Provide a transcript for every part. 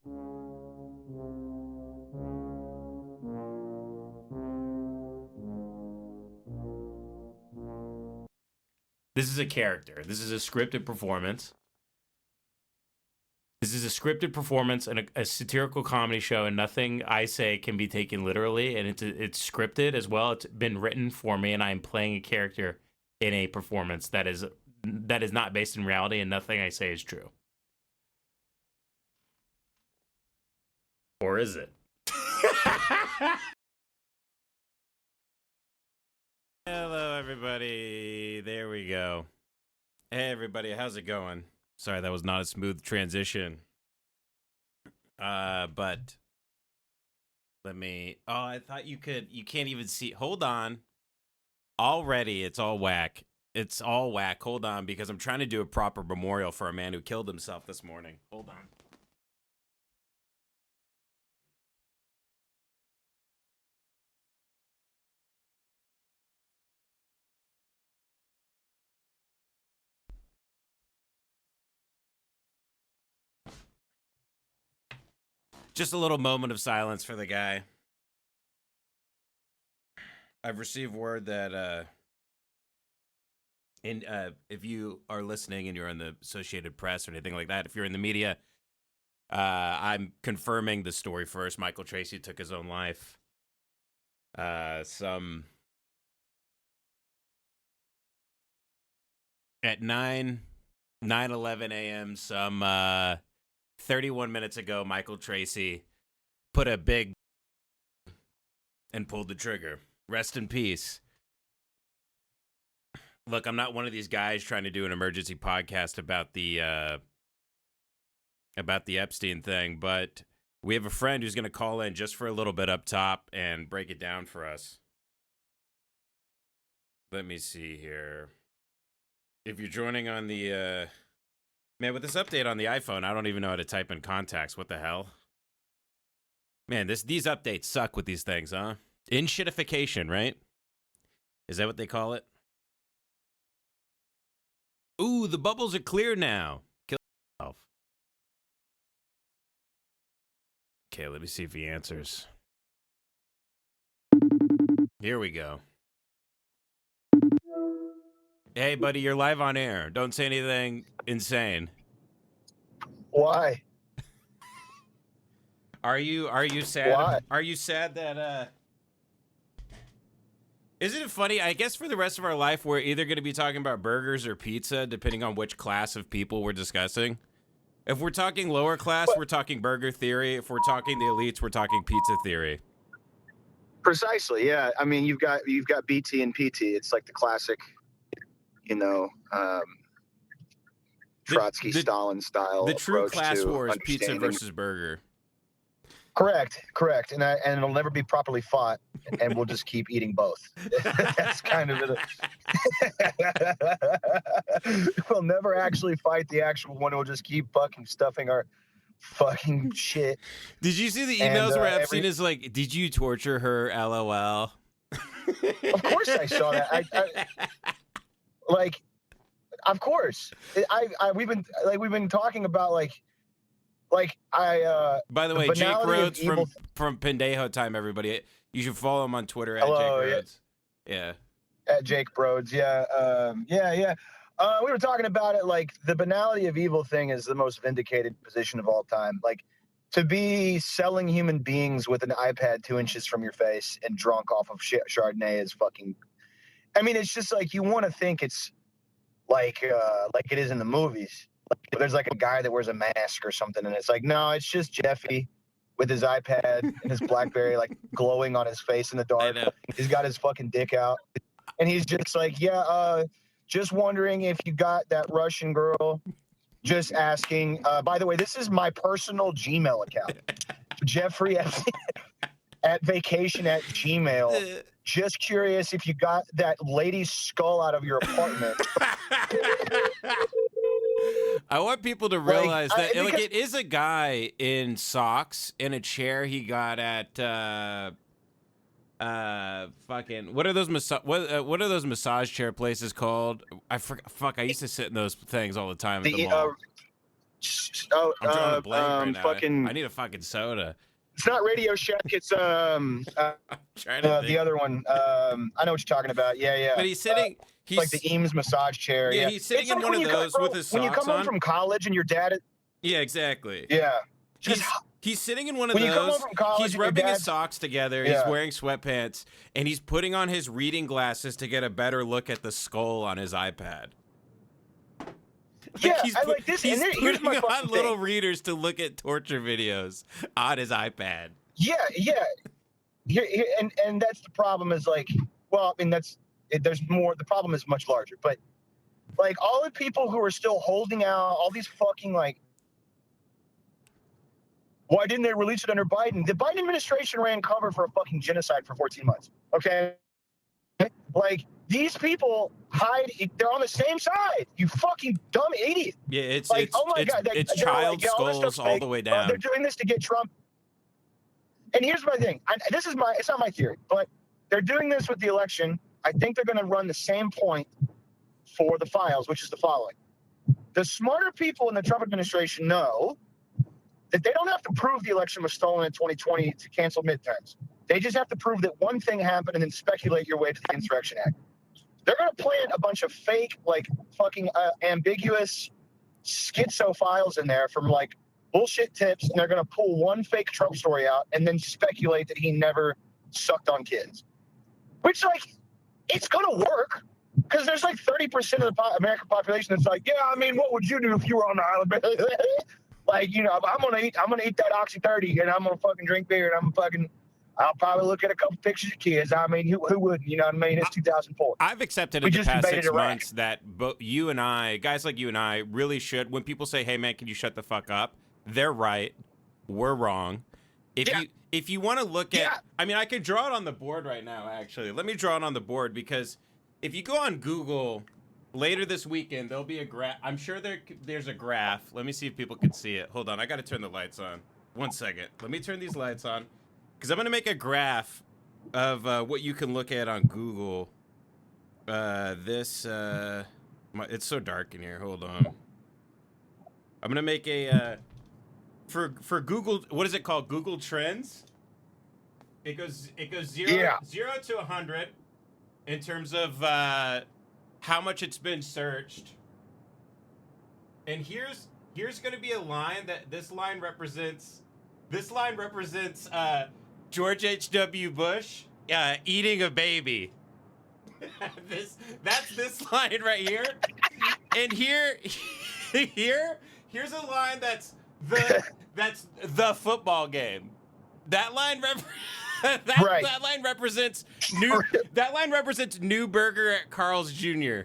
This is a character. This is a scripted performance. This is a scripted performance and a satirical comedy show, and nothing I say can be taken literally. And it's scripted as well. It's been written for me, and I am playing a character in a performance that is not based in reality, and nothing I say is true. Or is it? Hello, everybody. There we go. Hey, everybody. How's it going? Sorry, that was not a smooth transition. But let me... Oh, I thought you could... You can't even see... Hold on. Already, it's all whack. It's all whack. Hold on, because I'm trying to do a proper memorial for a man who killed himself this morning. Hold on. Just a little moment of silence for the guy. I've received word that if you are listening and you're in the Associated Press or anything like that, if you're in the media, I'm confirming the story first. Michael Tracy took his own life. At 9:11 a.m. some 31 minutes ago, Michael Tracy put a big and pulled the trigger. Rest in peace. Look, I'm not one of these guys trying to do an emergency podcast about the Epstein thing, but we have a friend who's going to call in just for a little bit up top and break it down for us. Let me see here. If you're joining on the man, with this update on the iPhone, I don't even know how to type in contacts. What the hell? Man, these updates suck with these things, huh? In-shitification, right? Is that what they call it? Ooh, the bubbles are clear now. Kill yourself. Okay, let me see if he answers. Here we go. Hey, buddy, you're live on air. Don't say anything insane. Why? Are you sad? Why? Are you sad that Isn't it funny? I guess for the rest of our life, we're either going to be talking about burgers or pizza, depending on which class of people we're discussing. If we're talking lower class, we're talking burger theory. If we're talking the elites, we're talking pizza theory. Precisely, yeah. I mean, you've got BT and PT. It's like the classic, Trotsky, Stalin style. The true approach class to war is pizza versus burger. Correct. And it'll never be properly fought, and we'll just keep eating both. That's kind of it. We'll never actually fight the actual one. We'll just keep fucking stuffing our fucking shit. Did you see the emails where Epstein is like, "Did you torture her? LOL." Of course I saw that. Of course. We've been talking about By the way, Jake Rhodes from Pendejo time, everybody. You should follow him on Twitter at Jake Rhodes. Yeah. At Jake Rhodes, yeah. We were talking about it, like the banality of evil thing is the most vindicated position of all time. Like, to be selling human beings with an iPad 2 inches from your face and drunk off of Chardonnay is fucking... I mean, it's just like, you want to think it's like it is in the movies. Like, there's like a guy that wears a mask or something, and it's like, no, it's just Jeffy with his iPad and his BlackBerry like glowing on his face in the dark. He's got his fucking dick out, and he's just like, just wondering if you got that Russian girl. Just asking. By the way, this is my personal Gmail account, Jeffrey at vacation@gmail. Just curious if you got that lady's skull out of your apartment. I want people to realize that it is a guy in socks in a chair he got at fucking what are those massage chair places called? I used to sit in those things all the time at the mall. Oh, I'm drawing a blank right now. fucking. I need a fucking soda. It's not Radio Shack. It's I'm trying to think. the other one. I know what you're talking about. Yeah, yeah. But he's sitting. It's like the Eames massage chair. Yeah, Yeah, he's sitting it's in like one when of you those bro, with his when you socks come home on. from college and your dad. Yeah, exactly. Yeah. He's sitting in one of when you come those. home from college He's and your rubbing his dad's- socks together. Yeah. He's wearing sweatpants, and he's putting on his reading glasses to get a better look at the skull on his iPad. Yeah, he's I like this. He's And here's putting my on fucking little thing. readers to look at torture videos on his iPad. Yeah, yeah. And that's the problem. Is like, well, I mean, there's more. The problem is much larger. But like all the people who are still holding out, all these fucking like. Why didn't they release it under Biden? The Biden administration ran cover for a fucking genocide for 14 months. Okay? Like, these people hide, they're on the same side. You fucking dumb idiot. Yeah, it's Like, it's oh my it's, God, it's they're child like, all this skulls stuff's all fake. the way down. They're doing this to get Trump. And here's my thing. It's not my theory, but they're doing this with the election. I think they're going to run the same point for the files, which is the following. The smarter people in the Trump administration know that they don't have to prove the election was stolen in 2020 to cancel midterms. They just have to prove that one thing happened and then speculate your way to the Insurrection Act. They're going to plant a bunch of fake, like, fucking ambiguous schizo files in there from, like, bullshit tips, and they're going to pull one fake Trump story out and then speculate that he never sucked on kids. Which, like, it's going to work. Because there's like 30% of the American population that's like, yeah, I mean, what would you do if you were on the island? Like, you know, I'm gonna eat that Oxy 30 and I'm gonna fucking drink beer and I'll probably look at a couple pictures of kids. I mean, who wouldn't? You know what I mean? It's 2004. I've accepted in the past 6 months that you and I, guys like you and I, really should. When people say, "Hey, man, can you shut the fuck up?" They're right. We're wrong. If you want to look at, I mean, I could draw it on the board right now. Actually, let me draw it on the board because if you go on Google. Later this weekend, there'll be a graph. I'm sure there's a graph. Let me see if people can see it. Hold on. I got to turn the lights on. 1 second. Let me turn these lights on. Because I'm going to make a graph of what you can look at on Google. It's so dark in here. Hold on. I'm going to make a... for Google... What is it called? Google Trends? It goes 0 to 100 in terms of... how much it's been searched. And here's going to be a line that this line represents George H.W. Bush eating a baby. That's this line right here. And here's a line that's the football game. That line that line represents New Burger at Carl's Jr.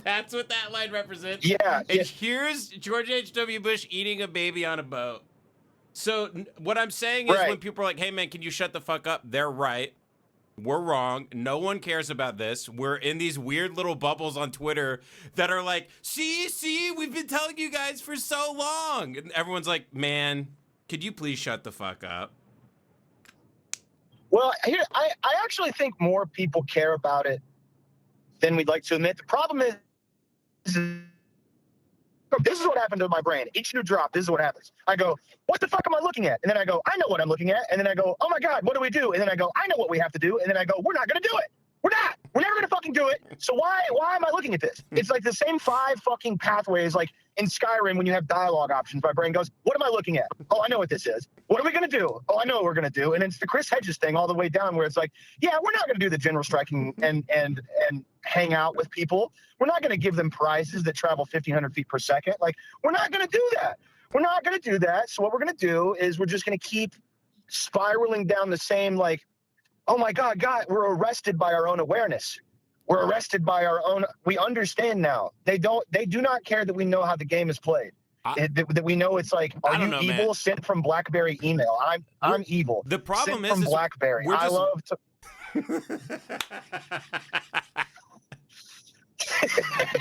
That's what that line represents. Yeah. And here's George H.W. Bush eating a baby on a boat. So what I'm saying is when people are like, "Hey man, can you shut the fuck up?" They're right. We're wrong. No one cares about this. We're in these weird little bubbles on Twitter that are like, see, we've been telling you guys for so long. And everyone's like, "Man, could you please shut the fuck up?" Well, I actually think more people care about it than we'd like to admit. The problem is this is what happened to my brain. Each new drop, this is what happens. I go, what the fuck am I looking at? And then I go, I know what I'm looking at. And then I go, oh my God, what do we do? And then I go, I know what we have to do. And then I go, we're not going to do it. We're not. We're never going to fucking do it. So why am I looking at this? It's like the same 5 fucking pathways like in Skyrim when you have dialogue options. My brain goes, what am I looking at? Oh, I know what this is. What are we going to do? Oh, I know what we're going to do. And it's the Chris Hedges thing all the way down where it's like, yeah, we're not going to do the general striking and hang out with people. We're not going to give them prizes that travel 1,500 feet per second. Like, we're not going to do that. We're not going to do that. So what we're going to do is we're just going to keep spiraling down the same, like, oh my God, we're arrested by our own awareness. We're arrested by our own. We understand now. They do not care that we know how the game is played. That we know it's like, are you evil? Man. Sent from BlackBerry email. I'm evil. The problem sent from BlackBerry. I love to.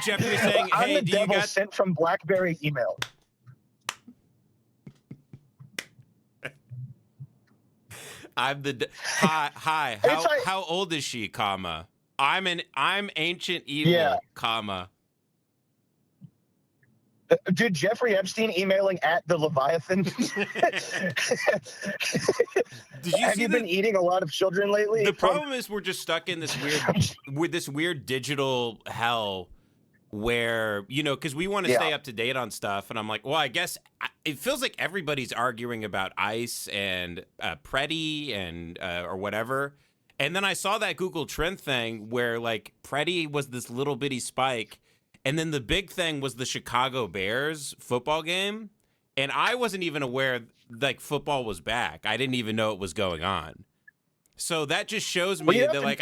Jeffrey saying, "Hey, I'm the devil sent from BlackBerry email." I'm the hi. How old is she? Comma. I'm ancient evil. Yeah. Comma. Dude, Jeffrey Epstein emailing at the Leviathan. Did you Have see you been eating a lot of children lately? the problem is we're just stuck in this weird digital hell where, you know, because we want to Yeah. stay up to date on stuff, and I'm like, well, I guess it feels like everybody's arguing about ICE and Preddy and or whatever. And then I saw that Google Trend thing where like Preddy was this little bitty spike, and then the big thing was the Chicago Bears football game, and I wasn't even aware like football was back. I didn't even know it was going on. So that just shows me that like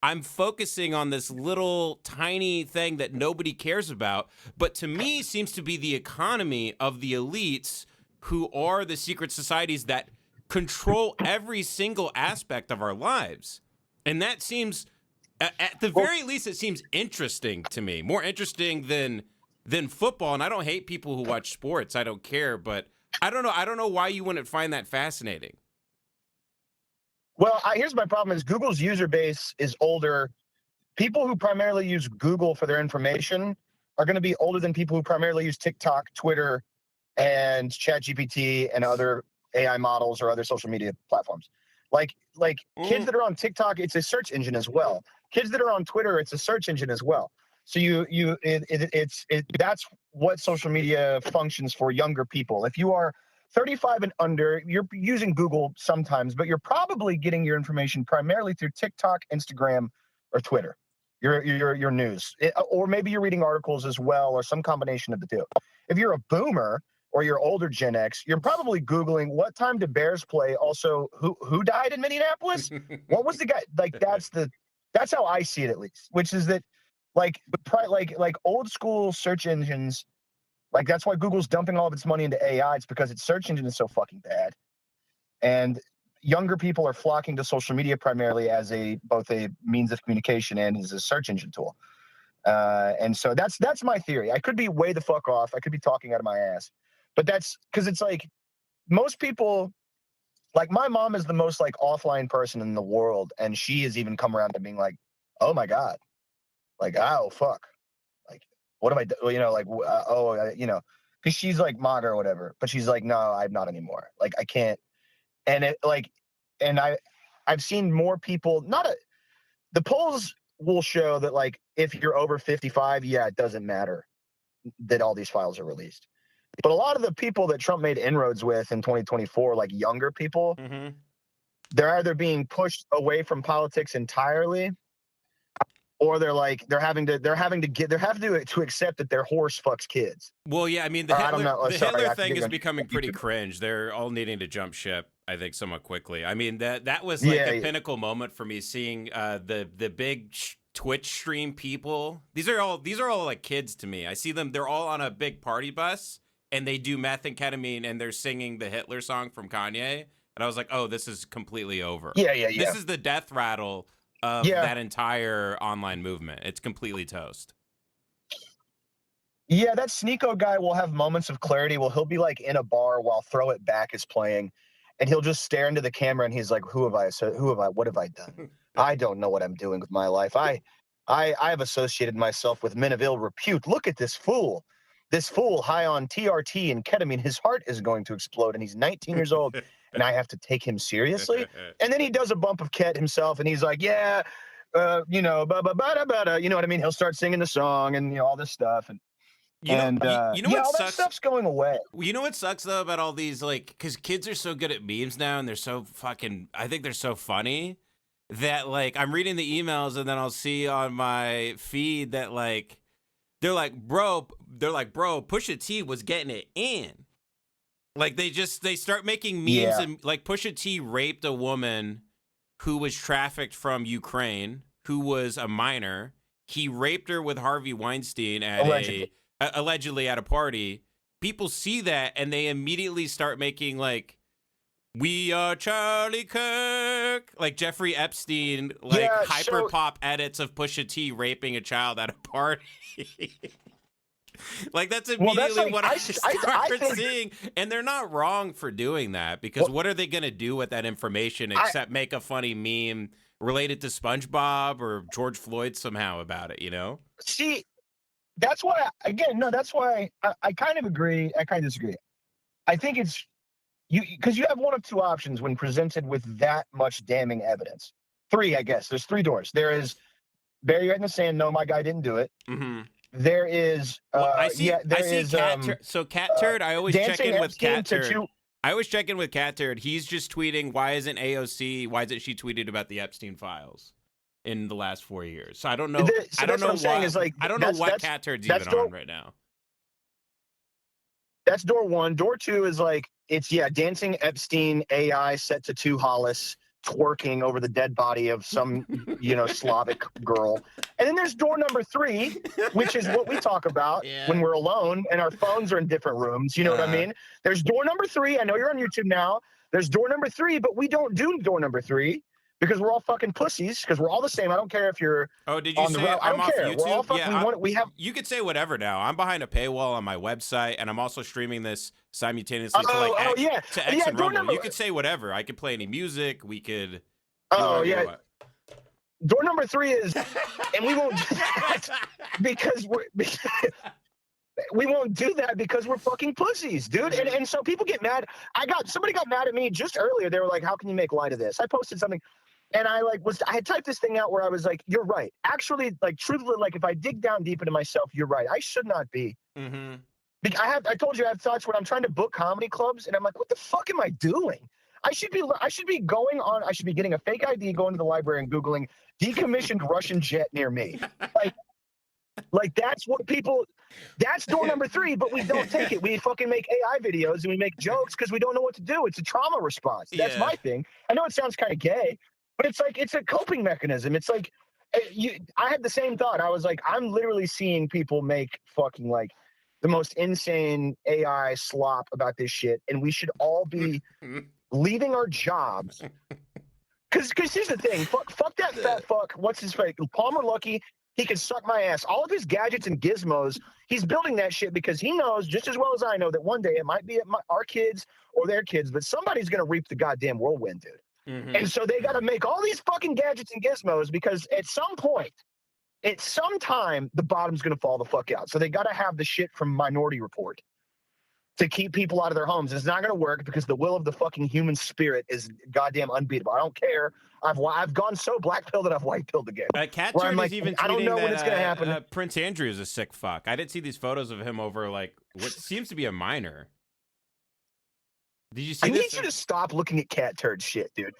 I'm focusing on this little tiny thing that nobody cares about, but to me seems to be the economy of the elites who are the secret societies that control every single aspect of our lives. And that seems at the very least it seems interesting to me. More interesting than football, and I don't hate people who watch sports. I don't care, but I don't know why you wouldn't find that fascinating. Well, here's my problem: is Google's user base is older. People who primarily use Google for their information are going to be older than people who primarily use TikTok, Twitter, and ChatGPT and other AI models or other social media platforms. Like kids that are on TikTok, it's a search engine as well. Kids that are on Twitter, it's a search engine as well. So that's what social media functions for younger people. If you are 35 and under, you're using Google sometimes, but you're probably getting your information primarily through TikTok, Instagram, or Twitter. Your news, or maybe you're reading articles as well, or some combination of the two. If you're a boomer or you're older Gen X, you're probably Googling what time did Bears play. Also, who died in Minneapolis? What was the guy? Like that's how I see it, at least. Which is that like old school search engines. Like that's why Google's dumping all of its money into AI. It's because its search engine is so fucking bad, and younger people are flocking to social media primarily as both a means of communication and as a search engine tool. And so that's my theory. I could be way the fuck off. I could be talking out of my ass, but that's because it's like most people. Like my mom is the most like offline person in the world, and she has even come around to being like, "Oh my god, like oh fuck, like what have I done?" You know, like because she's like MAGA or whatever, but she's like, "No, I'm not anymore. Like I can't." And it like, and I've seen more people. The polls will show that like if you're over 55, yeah, it doesn't matter that all these files are released. But a lot of the people that Trump made inroads with in 2024, like younger people, they're either being pushed away from politics entirely, or they're having to accept that their horse fucks kids. Well, yeah, I mean the Hitler thing is becoming pretty cringe. They're all needing to jump ship, I think, somewhat quickly. I mean that was like a pinnacle moment for me, seeing the big Twitch stream people. These are all like kids to me. I see them; they're all on a big party bus, and they do methamphetamine, and they're singing the Hitler song from Kanye. And I was like, oh, this is completely over. Yeah. This is the death rattle of that entire online movement. It's completely toast. Yeah, that Sneeko guy will have moments of clarity. Well, he'll be like in a bar while Throw It Back is playing, and he'll just stare into the camera and he's like, what have I done? I don't know what I'm doing with my life. I have associated myself with men of ill repute. Look at this fool. This fool high on TRT and ketamine, his heart is going to explode, and he's 19 years old, and I have to take him seriously. And then he does a bump of Ket himself, and he's like, yeah, you know what I mean? He'll start singing the song and all this stuff, and what all that stuff's going away. You know what sucks though about all these, like, because kids are so good at memes now, and they're so fucking, I think they're so funny that like I'm reading the emails and then I'll see on my feed that like they're like, bro, Pusha T was getting it in. Like they start making memes and like Pusha T raped a woman who was trafficked from Ukraine, who was a minor. He raped her with Harvey Weinstein at allegedly at a party. People see that and they immediately start making like, we are Charlie Kirk, like Jeffrey Epstein, like hyper pop edits of Pusha T raping a child at a party. Like that's immediately what I start seeing, and they're not wrong for doing that, because what are they going to do with that information except make a funny meme related to SpongeBob or George Floyd somehow about it, you know? See, that's why, again, no, that's why I kind of agree. I kind of disagree. I think it's because you have one of two options when presented with that much damning evidence. Three, I guess. There's three doors. There is bury your head in the sand. No, my guy didn't do it. Mm-hmm. There is, Well, I see Cat Turd. I always check dancing in with Epstein Cat to Turd. two. I always check in with Cat Turd. He's just tweeting, why isn't AOC? Why isn't she tweeted about the Epstein files in the last 4 years? So I don't know. So I don't that's know what I'm saying is like I don't know what Cat Turd's even on right now. That's door one. Door two is like it's dancing Epstein AI set to two Hollis twerking over the dead body of some Slavic girl. And then there's door number three, which is what we talk about when we're alone and our phones are in different rooms. You know what I mean? There's door number three. I know you're on YouTube now. There's door number three, but we don't do door number three because we're all fucking pussies because we're all the same. I don't care if you're did you say I don't care. YouTube? We're all fucking, we have. You could say whatever now. I'm behind a paywall on my website, and I'm also streaming this simultaneously to X and Rumble. You could say whatever. I could play any music. We could. Door number three is, and we won't do that because we won't do that because we're fucking pussies, dude. And so people get mad. Somebody got mad at me just earlier. They were like, "How can you make light of this?" I posted something, and I had typed this thing out where I was like, "You're right." Actually, like truthfully, like if I dig down deep into myself, you're right. I should not be. Mm-hmm. I told you I have thoughts when I'm trying to book comedy clubs, and I'm like, "What the fuck am I doing?" I should be getting a fake ID, going to the library and Googling decommissioned Russian jet near me. Like that's what that's door number three, but we don't take it. We fucking make AI videos and we make jokes because we don't know what to do. It's a trauma response. That's my thing. I know it sounds kind of gay, but it's like, it's a coping mechanism. It's like, I had the same thought. I was like, I'm literally seeing people make fucking like the most insane AI slop about this shit. And we should all be leaving our jobs. Cause here's the thing, fuck that fat fuck. What's his face? Palmer Luckey. He can suck my ass. All of his gadgets and gizmos, he's building that shit because he knows just as well as I know that one day it might be our kids or their kids, but somebody's gonna reap the goddamn whirlwind, dude. Mm-hmm. And so they gotta make all these fucking gadgets and gizmos because at some point, at some time, the bottom's gonna fall the fuck out. So they gotta have the shit from Minority Report to keep people out of their homes. It's not going to work because the will of the fucking human spirit is goddamn unbeatable. I don't care. I've gone so black pilled that I've white pilled again. Cat Turd is even tweeting I don't know when it's going to happen. Prince Andrew is a sick fuck. I didn't see these photos of him over like what seems to be a minor. Did you see this? I need you to stop looking at Cat Turd shit, dude.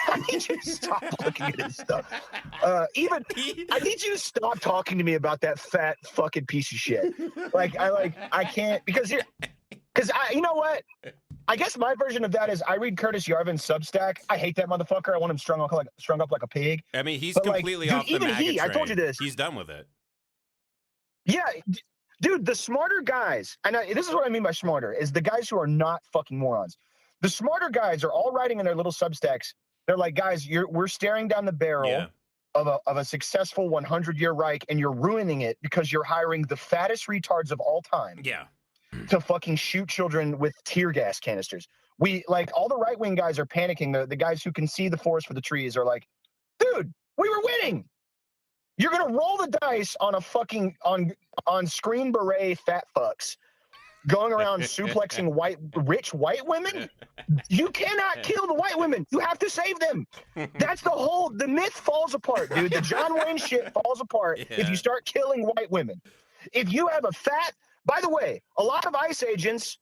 I need you to stop looking at his stuff. I need you to stop talking to me about that fat fucking piece of shit. I can't because you know what? I guess my version of that is I read Curtis Yarvin's Substack. I hate that motherfucker. I want him strung up like a pig. I mean, he's completely off the MAGA train. I told you this. He's done with it. Yeah, dude, the smarter guys, and this is what I mean by smarter, is the guys who are not fucking morons. The smarter guys are all writing in their little Substacks. They're like, guys, we're staring down the barrel of a successful 100-year Reich, and you're ruining it because you're hiring the fattest retards of all time. Yeah. To fucking shoot children with tear gas canisters. All the right-wing guys are panicking. The guys who can see the forest for the trees are like, dude, we were winning. You're going to roll the dice on a fucking on screen beret fat fucks going around suplexing rich white women. You cannot kill the white women. You have to save them. That's the myth falls apart, dude. The John Wayne shit falls apart if you start killing white women. If you have by the way, a lot of ICE agents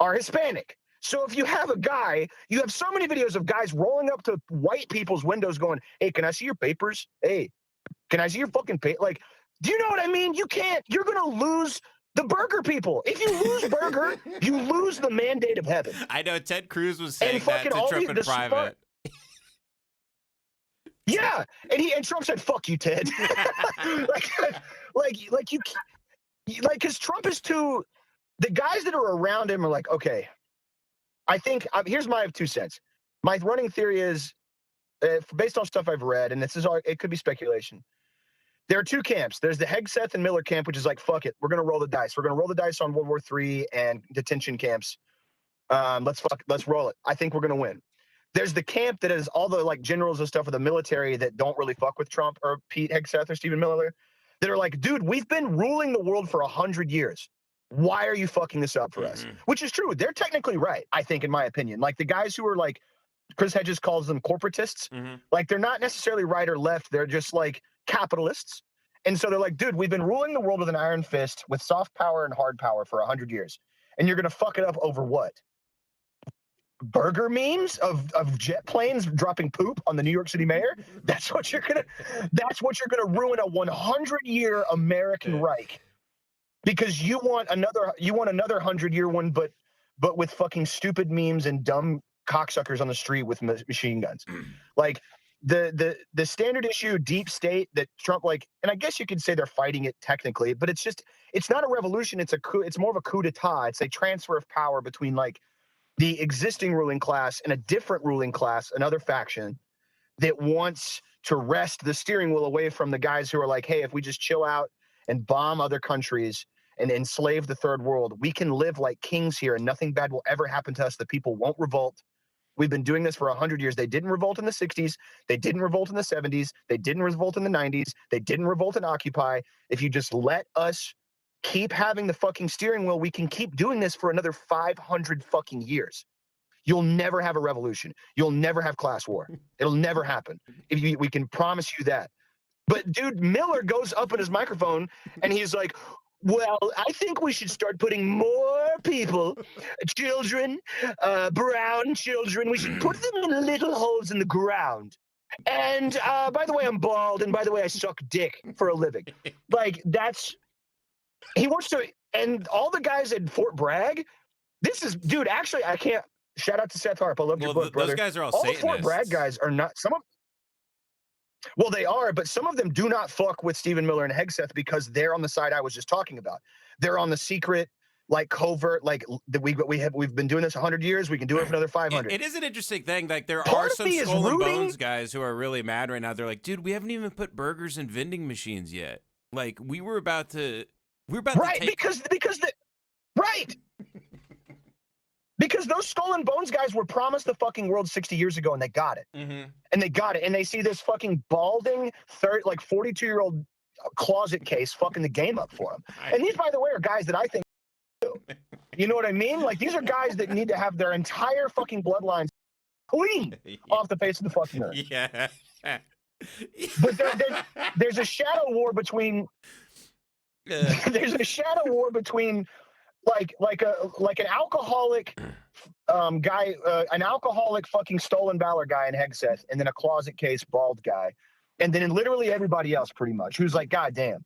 are Hispanic. So if you have a guy, you have so many videos of guys rolling up to white people's windows going, hey, can I see your papers? Hey, can I see your fucking paper? Like, do you know what I mean? You can't. You're going to lose the burger people. If you lose burger, you lose the mandate of heaven. I know Ted Cruz was saying that to Trump in private. Yeah, and Trump said, "Fuck you, Ted." Because Trump is too. The guys that are around him are like, okay. I think here's my 2 cents. My running theory is, based on stuff I've read, and it could be speculation. There are 2 camps. There's the Hegseth and Miller camp, which is like, fuck it, we're gonna roll the dice. We're gonna roll the dice on World War III and detention camps. Let's roll it. I think we're gonna win. There's the camp that is all the like generals and stuff of the military that don't really fuck with Trump or Pete Hegseth or Stephen Miller. that are like, dude, we've been ruling the world for 100 years. Why are you fucking this up for us? Which is true. They're technically right, I think, in my opinion. Like the guys who are like, Chris Hedges calls them corporatists. Like they're not necessarily right or left. They're just like capitalists. And so they're like, dude, we've been ruling the world with an iron fist with soft power and hard power for 100 years. And you're going to fuck it up over what? Burger memes of jet planes dropping poop on the New York City mayor? That's what you're gonna ruin a 100-year American Reich because you want another 100-year one, but with fucking stupid memes and dumb cocksuckers on the street with machine guns. Like the standard issue deep state that Trump, like, and I guess you could say they're fighting it technically, but it's not a revolution. It's a coup. It's more of a coup d'etat. It's a transfer of power between like the existing ruling class and a different ruling class, another faction that wants to wrest the steering wheel away from the guys who are like, hey, if we just chill out and bomb other countries and enslave the third world, we can live like kings here and nothing bad will ever happen to us. The people won't revolt. We've been doing this for 100 years. They didn't revolt in the 60s. They didn't revolt in the 70s. They didn't revolt in the 90s. They didn't revolt in Occupy. If you just let us keep having the fucking steering wheel, we can keep doing this for another 500 fucking years. You'll never have a revolution. You'll never have class war. It'll never happen. We can promise you that. But dude, Miller goes up in his microphone and he's like, well, I think we should start putting more people, children, brown children, we should put them in little holes in the ground. And by the way, I'm bald. And by the way, I suck dick for a living. Like he wants to, and all the guys at Fort Bragg, this is, dude, actually, I can't, shout out to Seth Harp. I love your book, brother. Those guys are all Satanists. The Fort Bragg guys are not, well, they are, but some of them do not fuck with Stephen Miller and Hegseth because they're on the side I was just talking about. They're on the secret, like covert, like we've been doing this 100 years. We can do it for another 500. It is an interesting thing. Like there are some Skull and Bones guys who are really mad right now. They're like, dude, we haven't even put burgers in vending machines yet. Like we were about to right, because those Skull and Bones guys were promised the fucking world 60 years ago, and they got it. And they got it, and they see this fucking balding 42-year-old closet case fucking the game up for them. And these, by the way, are guys that I think do. You know what I mean? Like these are guys that need to have their entire fucking bloodlines clean off the face of the fucking earth. Yeah. But there's a shadow war between. There's a shadow war between. Like an alcoholic guy, an alcoholic fucking stolen valor guy in Hegseth, and then a closet case bald guy, and then literally everybody else pretty much who's like, God damn.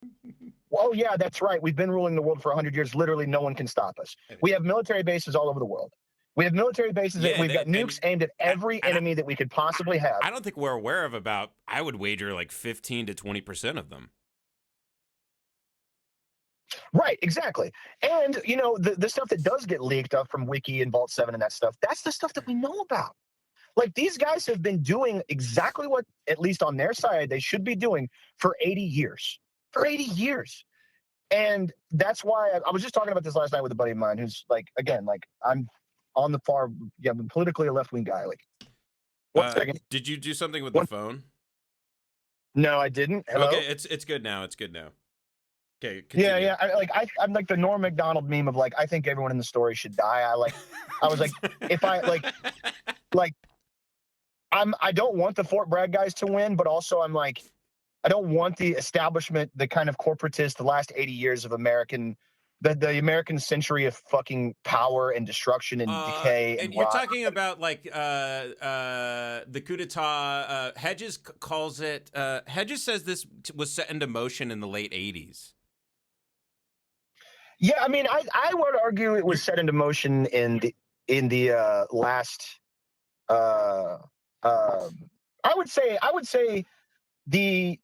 Oh yeah, that's right. We've been ruling the world for 100 years. Literally no one can stop us. We have military bases all over the world. We have military bases that we've got nukes aimed at every enemy that we could possibly have. I don't think we're aware of about, I would wager like 15 to 20% of them. Right, exactly. And, you know, the stuff that does get leaked up from Wiki and Vault 7 and that stuff, that's the stuff that we know about. Like, these guys have been doing exactly what, at least on their side, they should be doing for 80 years. For 80 years. And that's why I was just talking about this last night with a buddy of mine who's, like, again, like, I'm on the far, I'm politically a left-wing guy. Like, one second. Did you do something with the phone? No, I didn't. Hello? Okay, it's good now. It's good now. Okay, continue. Yeah. I'm like the Norm Macdonald meme of like, I think everyone in the story should die. I was like, if I I don't want the Fort Bragg guys to win, but also I'm like, I don't want the establishment, the kind of corporatist, the last 80 years of American, the American century of fucking power and destruction and decay. And you're talking about like the coup d'etat. Hedges calls it. Hedges says this was set into motion in the late 80s. Yeah, I mean, I would argue it was set into motion in the last. I would say the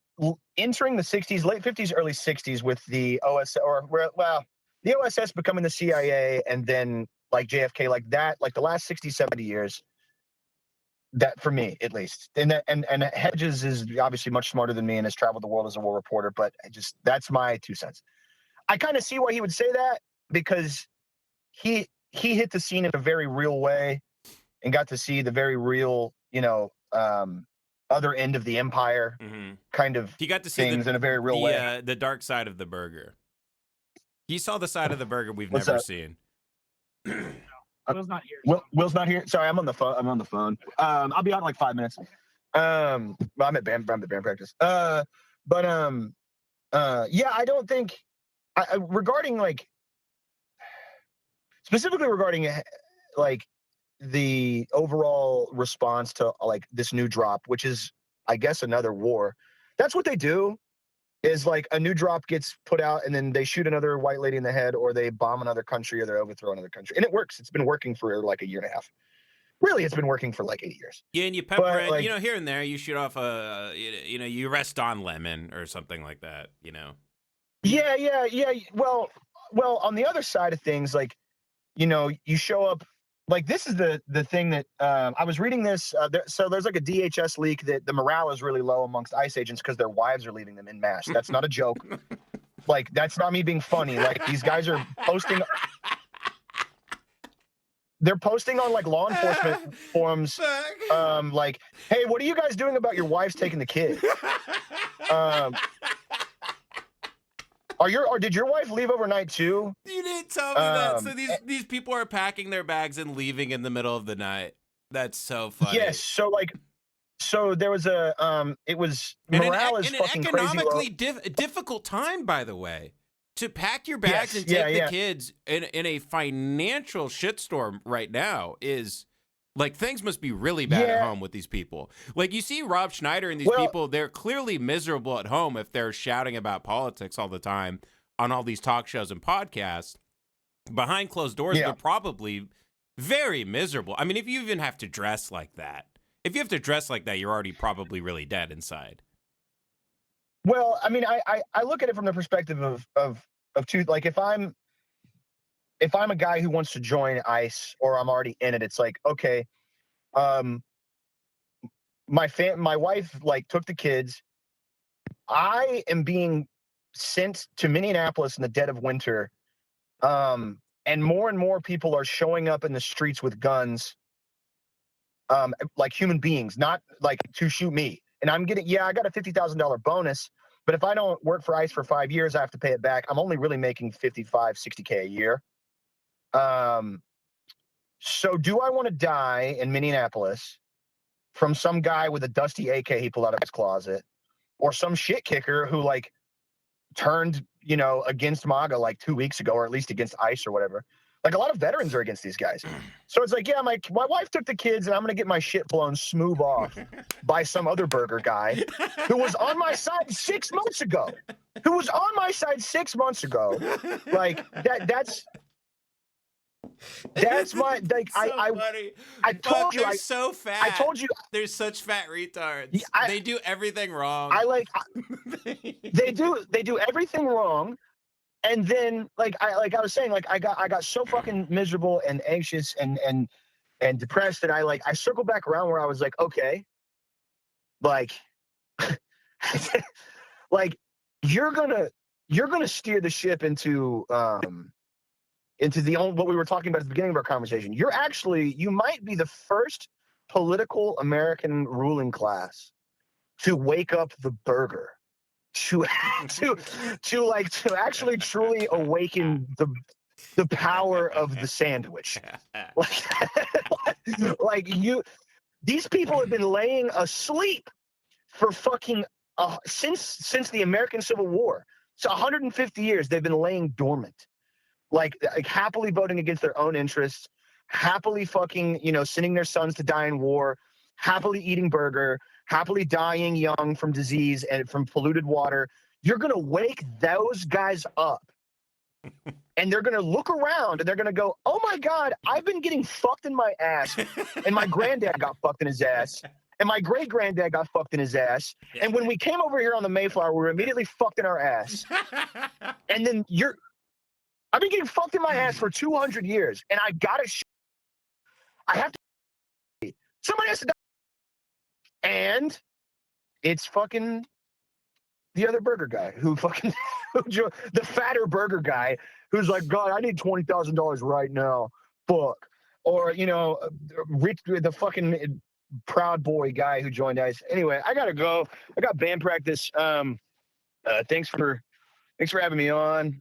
entering the 60s, late 50s, early 60s with the the OSS becoming the CIA, and then like JFK, like that, like the last 60, 70 years. That for me, at least, and Hedges is obviously much smarter than me and has traveled the world as a war reporter, but that's my 2 cents. I kind of see why he would say that because he hit the scene in a very real way and got to see the very real, other end of the empire kind of He got to see things in a very real way. the dark side of the burger. He saw the side of the burger we've What's never up? seen. Will's not here. Will's not here. Sorry, I'm on the phone. I'll be out in like 5 minutes. Well, I'm at band practice. Yeah, I don't think regarding like specifically regarding like the overall response to like this new drop, which is I guess another war. That's what they do. Is like a new drop gets put out and then they shoot another white lady in the head, or they bomb another country, or they overthrow another country, and it works. It's been working for like a year and a half. Really, it's been working for like 8 years. Yeah, and you pepper it, like, you know, here and there. You shoot off you arrest Don Lemon or something like that, you know. Yeah. Well, on the other side of things, like, you know, you show up. Like this is the thing that I was reading this. So there's like a DHS leak that the morale is really low amongst ICE agents because their wives are leaving them en masse. That's not a joke. Like that's not me being funny. Like these guys are posting. They're posting on like law enforcement forums, like, "Hey, what are you guys doing about your wives taking the kids? Did your wife leave overnight too?" You didn't tell me that. So these people are packing their bags and leaving in the middle of the night. That's so funny. Yes. So there was it was morale is fucking crazy. An economically difficult time, by the way, to pack your bags and take the kids in a financial shitstorm right now is like things must be really bad at home with these people. Like you see Rob Schneider and these people, they're clearly miserable at home if they're shouting about politics all the time on all these talk shows and podcasts. Behind closed doors, they're probably very miserable. I mean, if you even have to dress like that, you're already probably really dead inside. Well, I mean, I look at it from the perspective of two. Like if I'm a guy who wants to join ICE or I'm already in it, it's like, okay, my wife like took the kids. I am being sent to Minneapolis in the dead of winter, and more people are showing up in the streets with guns, like human beings, not like to shoot me. And I'm getting, I got a $50,000 bonus, but if I don't work for ICE for 5 years, I have to pay it back. I'm only really making 55, 60K a year. So do I want to die in Minneapolis from some guy with a dusty AK he pulled out of his closet, or some shit kicker who like turned, you know, against MAGA like 2 weeks ago, or at least against ICE or whatever? Like a lot of veterans are against these guys. So it's like, my wife took the kids and I'm going to get my shit blown smooth off by some other burger guy who was on my side 6 months ago. Like that's my, like, so I told you, they're so fat. I told you. They're such fat retards. They do everything wrong. They do everything wrong. And then, like I was saying, like I got so fucking miserable and anxious and depressed that I circled back around where I was like, okay, like, like you're gonna steer the ship into what we were talking about at the beginning of our conversation. You might be the first political American ruling class to wake up the burger. To actually truly awaken the power of the sandwich. These people have been laying asleep for fucking since the American Civil War. So 150 years they've been laying dormant, like happily voting against their own interests, happily fucking, you know, sending their sons to die in war, happily eating burger, happily dying young from disease and from polluted water. You're going to wake those guys up and they're going to look around and they're going to go, oh my God, I've been getting fucked in my ass. And my granddad got fucked in his ass. And my great granddad got fucked in his ass. And when we came over here on the Mayflower, we were immediately fucked in our ass. And then I've been getting fucked in my ass for 200 years. And I have to, somebody has to die. And it's fucking the other burger guy the fatter burger guy who's like, God, I need $20,000 right now. Fuck. Or, you know, Rich, the fucking Proud Boy guy who joined ICE. Anyway, I gotta go. I got band practice. Thanks for having me on.